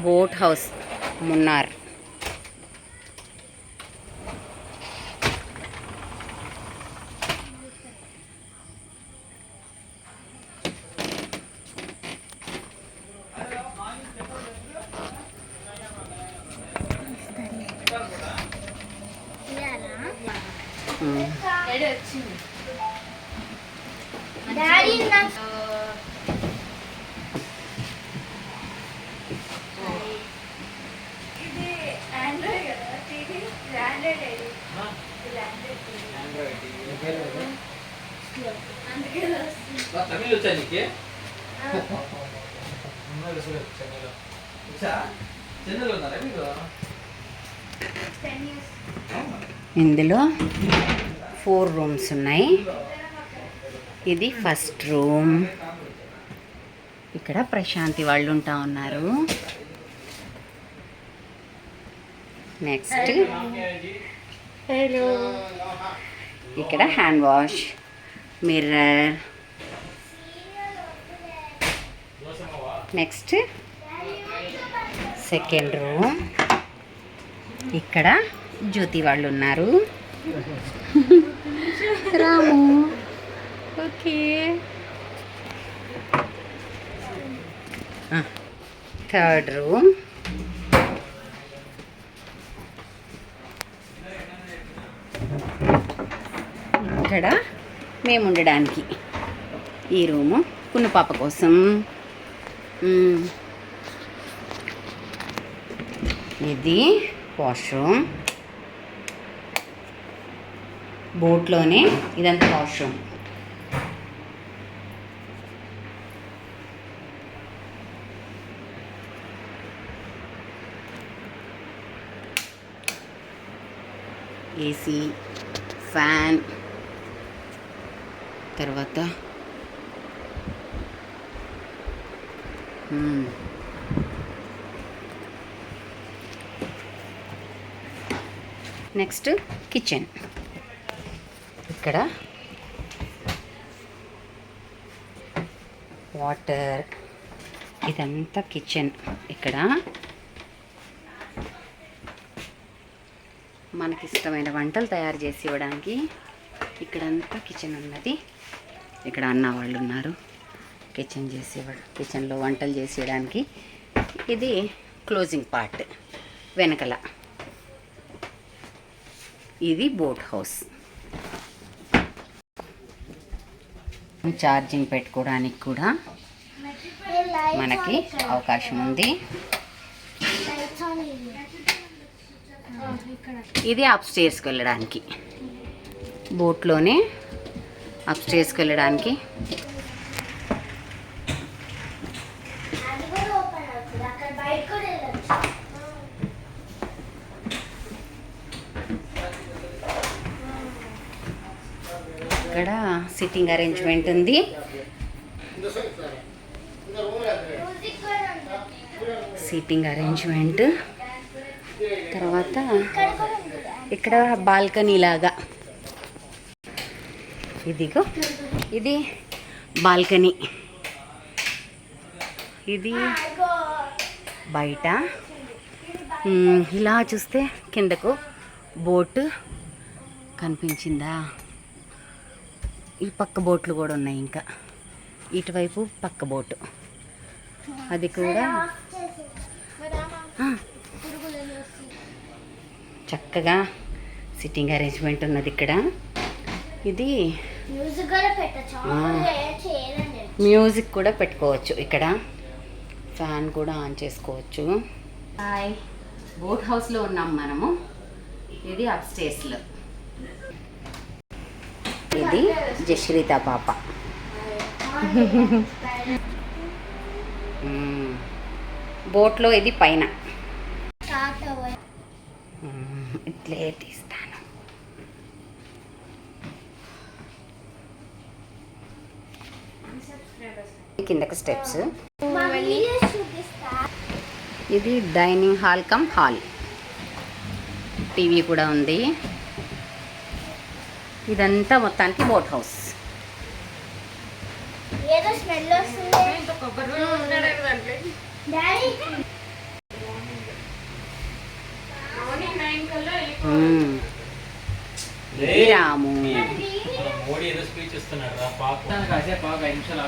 Boat house Munnar. ఇందులో 4 rooms ఉన్నాయి. ఇది ఫస్ట్ రూమ్. ఇక్కడ ప్రశాంతి వాళ్ళు ఉంటా ఉన్నారు. నెక్స్ట్ హలో, ఇక్కడ hand wash, mirror. Next second room. ఇక్కడ జ్యోతి వాళ్ళు ఉన్నారు. రాము ఓకే. Third room. ఇక్కడ మేము ఉండడానికి ఈ రూము కున్ను పాప కోసం. ఇది వాష్రూమ్. బోట్లోనే ఇదంతా వాష్రూమ్. ఏసీ, ఫ్యాన్, తర్వాత నెక్స్ట్ కిచెన్. ఇక్కడ వాటర్, ఇదంతా కిచెన్. ఇక్కడ మనకిష్టమైన వంటలు తయారు చేసి ఇవ్వడానికి ఇక్కడంతా కిచెన్ ఉన్నది. ఇక్కడ అన్న వాళ్ళు ఉన్నారు కిచెన్లో వంటలు చేసి ఇవ్వడానికి. ఇది క్లోజింగ్ పార్ట్ వెనకల. ఇది బోట్ హౌస్. ఛార్జింగ్ పెట్టుకోవడానికి కూడా మనకి అవకాశం ఉంది. ఇది అప్స్టేర్స్కి వెళ్ళడానికి, బోట్లోనే అప్స్టేర్స్కి వెళ్ళడానికి. ఇక్కడ సిట్టింగ్ అరేంజ్మెంట్ ఉంది. Sitting arrangement. తర్వాత ఇక్కడ బాల్కనీ లాగా. ఇదిగో ఇది బాల్కనీ. ఇది బయట. ఇలా చూస్తే కిందకు బోట్ కనిపించిందా? ఈ పక్క బోట్లు కూడా ఉన్నాయి. ఇంకా ఇటువైపు పక్క బోటు, అది కూడా చక్కగా సిట్టింగ్ అరేంజ్మెంట్ ఉన్నది ఇక్కడ. ఇది మ్యూజిక్ కూడా పెట్టుకోవచ్చు. ఇక్కడ ఫ్యాన్ కూడా ఆన్ చేసుకోవచ్చు. హాయ్, బోట్ హౌస్లో ఉన్నాం మనము. ఇది అప్స్టేర్స్లో. ఇది జశ్రీత పాప. బోట్లో ఇది పైన. ఇట్లే తీస్తాను. కిందకి స్టెప్స్. ఇది dining hall come hall. TV కూడా ఉంది. ఇదంతా మొత్తానికి బోట్ హౌస్. రాము మోడీ ఏదో స్పీచ్ ఇస్తున్నాడు రా పాప కాసేపు 5 నిమిషాలు